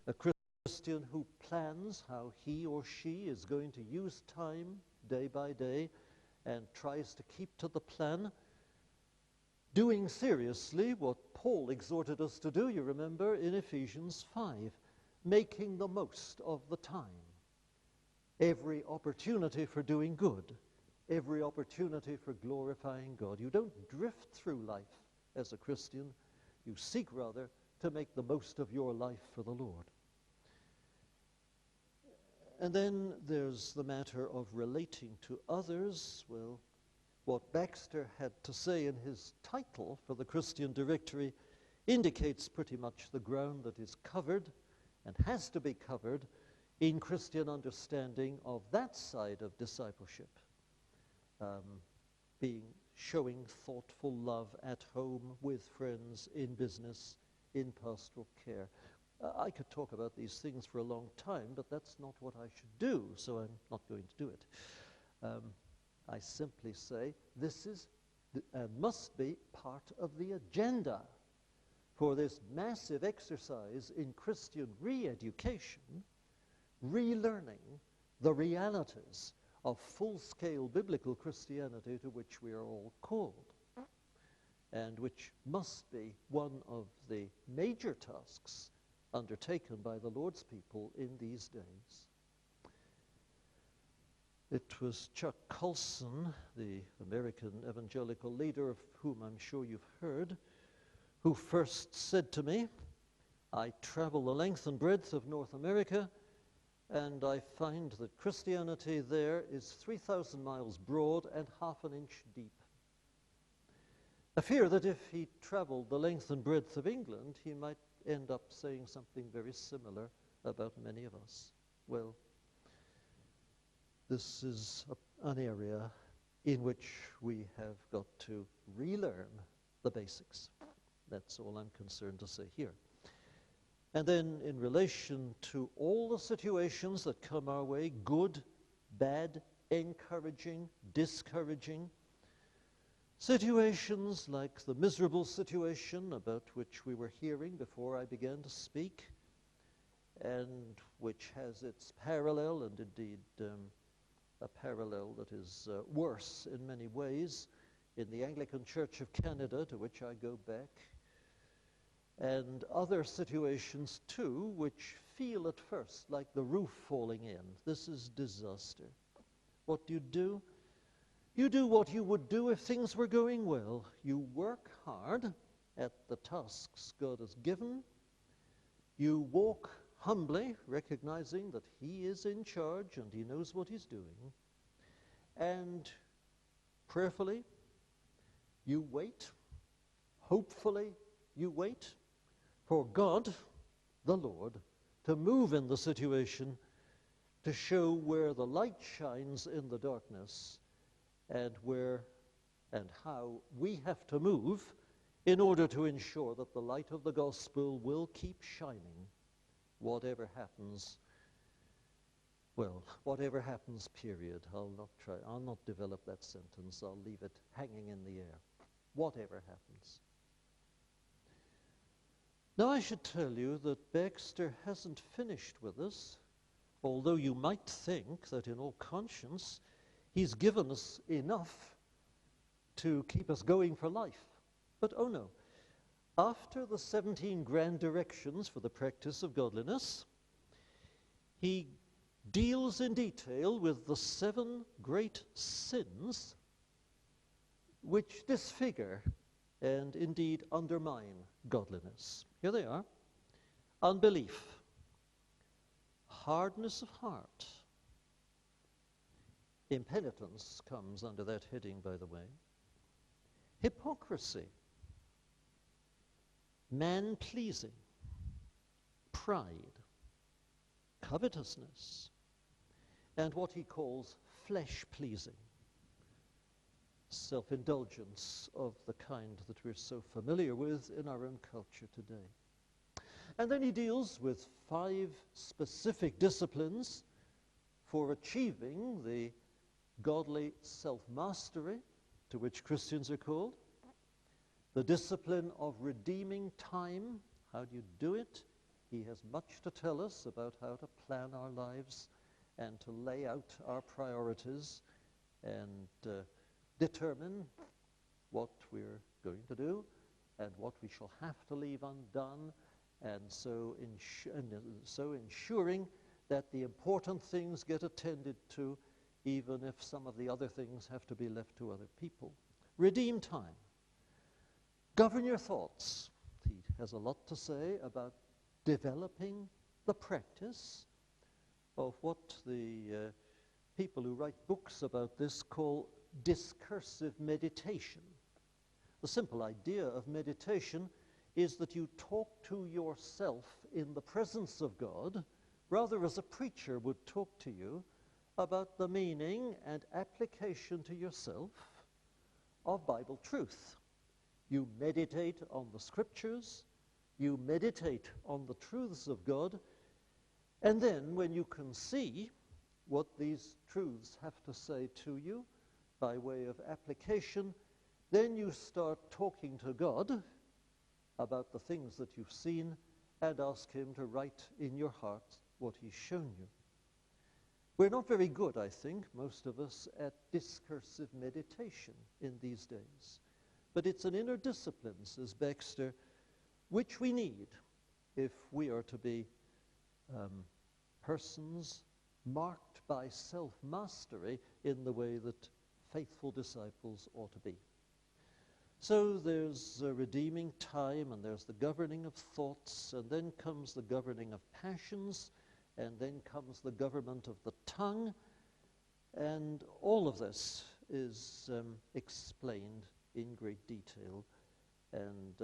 A Christian who plans how he or she is going to use time day by day and tries to keep to the plan, doing seriously what Paul exhorted us to do, you remember, in Ephesians 5, making the most of the time. Every opportunity for doing good, every opportunity for glorifying God. You don't drift through life as a Christian. You seek rather to make the most of your life for the Lord. And then there's the matter of relating to others. Well, what Baxter had to say in his title for the Christian Directory indicates pretty much the ground that is covered and has to be covered in Christian understanding of that side of discipleship. Showing thoughtful love at home, with friends, in business, in pastoral care. I could talk about these things for a long time, but that's not what I should do, so I'm not going to do it. I simply say this is and must be part of the agenda for this massive exercise in Christian re-education, relearning the realities of full-scale biblical Christianity to which we are all called, and which must be one of the major tasks undertaken by the Lord's people in these days. It was Chuck Colson, the American evangelical leader of whom I'm sure you've heard, who first said to me, "I travel the length and breadth of North America, and I find that Christianity there is 3,000 miles broad and half an inch deep." I fear that if he traveled the length and breadth of England, he might end up saying something very similar about many of us. Well, this is an area in which we have got to relearn the basics. That's all I'm concerned to say here. And then in relation to all the situations that come our way, good, bad, encouraging, discouraging, situations like the miserable situation about which we were hearing before I began to speak, and which has its parallel, and indeed a parallel that is worse in many ways, in the Anglican Church of Canada, to which I go back, and other situations too, which feel at first like the roof falling in. This is disaster. What do? You do what you would do if things were going well. You work hard at the tasks God has given. You walk humbly, recognizing that He is in charge and He knows what He's doing. And prayerfully, you wait. Hopefully, you wait for God, the Lord, to move in the situation, to show where the light shines in the darkness, and where and how we have to move in order to ensure that the light of the gospel will keep shining, whatever happens. Well, whatever happens, period. I'll not develop that sentence. I'll leave it hanging in the air. Whatever happens. Now, I should tell you that Baxter hasn't finished with us, although you might think that in all conscience he's given us enough to keep us going for life. But oh no. After the 17 grand directions for the practice of godliness, he deals in detail with the 7 great sins which disfigure and indeed undermine godliness. Here they are. Unbelief, hardness of heart. Impenitence comes under that heading, by the way. Hypocrisy, man-pleasing, pride, covetousness, and what he calls flesh-pleasing, self-indulgence of the kind that we're so familiar with in our own culture today. And then he deals with 5 specific disciplines for achieving the godly self-mastery to which Christians are called. The discipline of redeeming time. How do you do it? He has much to tell us about how to plan our lives and to lay out our priorities and determine what we're going to do and what we shall have to leave undone, and so ensuring that the important things get attended to, even if some of the other things have to be left to other people. Redeem time. Govern your thoughts. He has a lot to say about developing the practice of what the people who write books about this call discursive meditation. The simple idea of meditation is that you talk to yourself in the presence of God, rather as a preacher would talk to you, about the meaning and application to yourself of Bible truth. You meditate on the scriptures, you meditate on the truths of God, and then when you can see what these truths have to say to you by way of application, then you start talking to God about the things that you've seen and ask him to write in your heart what he's shown you. We're not very good, I think, most of us, at discursive meditation in these days. But it's an inner discipline, says Baxter, which we need if we are to be persons marked by self-mastery in the way that faithful disciples ought to be. So there's a redeeming time, and there's the governing of thoughts, and then comes the governing of passions, and then comes the government of the tongue, and all of this is explained in great detail. And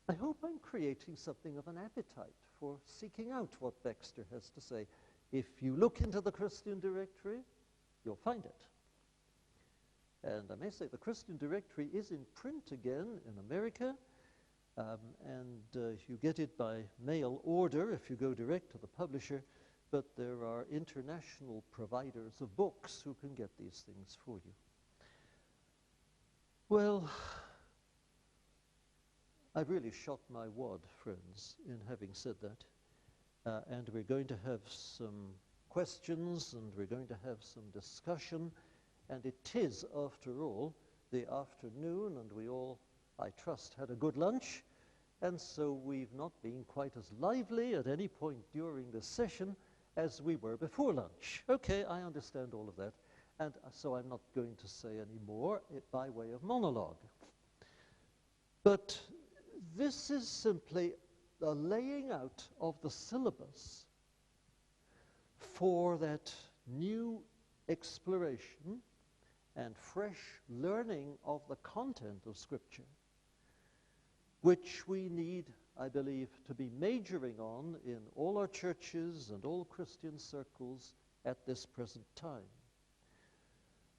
I hope I'm creating something of an appetite for seeking out what Baxter has to say. If you look into the Christian Directory, you'll find it. And I may say the Christian Directory is in print again in America, and you get it by mail order if you go direct to the publisher, but there are international providers of books who can get these things for you. Well, I've really shot my wad, friends, in having said that. And we're going to have some questions, and we're going to have some discussion. And it is, after all, the afternoon, and we all, I trust, had a good lunch. And so we've not been quite as lively at any point during this session as we were before lunch. Okay, I understand all of that. And so I'm not going to say any more by way of monologue. But this is simply the laying out of the syllabus for that new exploration and fresh learning of the content of Scripture, which we need, I believe, to be majoring on in all our churches and all Christian circles at this present time.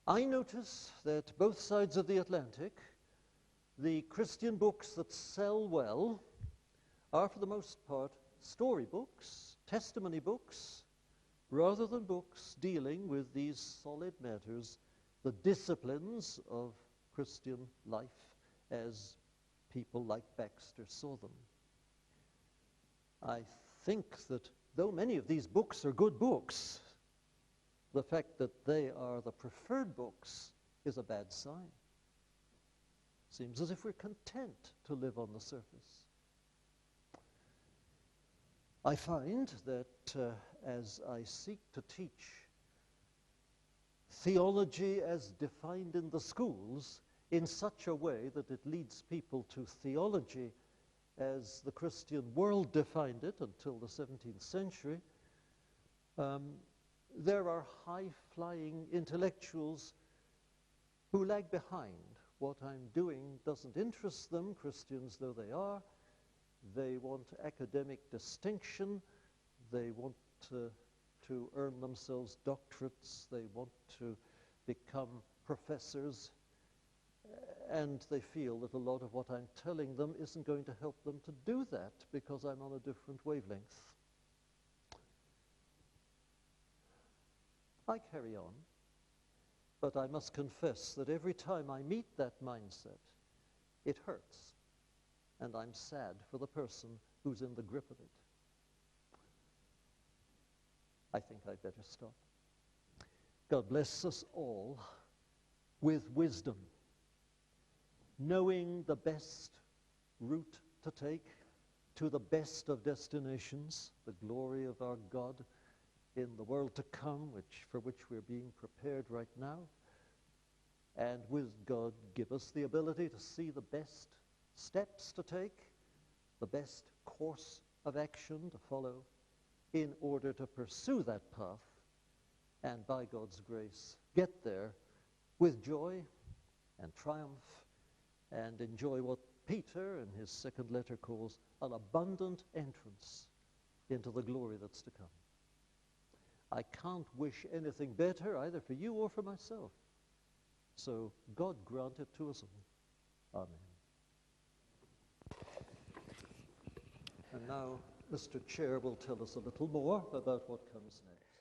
I notice that both sides of the Atlantic, the Christian books that sell well are, for the most part, storybooks, testimony books, rather than books dealing with these solid matters, the disciplines of Christian life as people like Baxter saw them. I think that though many of these books are good books, the fact that they are the preferred books is a bad sign. Seems as if we're content to live on the surface. I find that as I seek to teach theology as defined in the schools in such a way that it leads people to theology as the Christian world defined it until the 17th century, there are high-flying intellectuals who lag behind. What I'm doing doesn't interest them, Christians though they are. They want academic distinction. They want to earn themselves doctorates. They want to become professors. And they feel that a lot of what I'm telling them isn't going to help them to do that because I'm on a different wavelength. I carry on, but I must confess that every time I meet that mindset, it hurts, and I'm sad for the person who's in the grip of it. I think I'd better stop. God bless us all with wisdom, knowing the best route to take to the best of destinations, the glory of our God in the world to come, for which we're being prepared right now. And with God, give us the ability to see the best steps to take, the best course of action to follow in order to pursue that path, and by God's grace, get there with joy and triumph and enjoy what Peter in his second letter calls an abundant entrance into the glory that's to come. I can't wish anything better either for you or for myself. So God grant it to us all. Amen. And now Mr. Chair will tell us a little more about what comes next.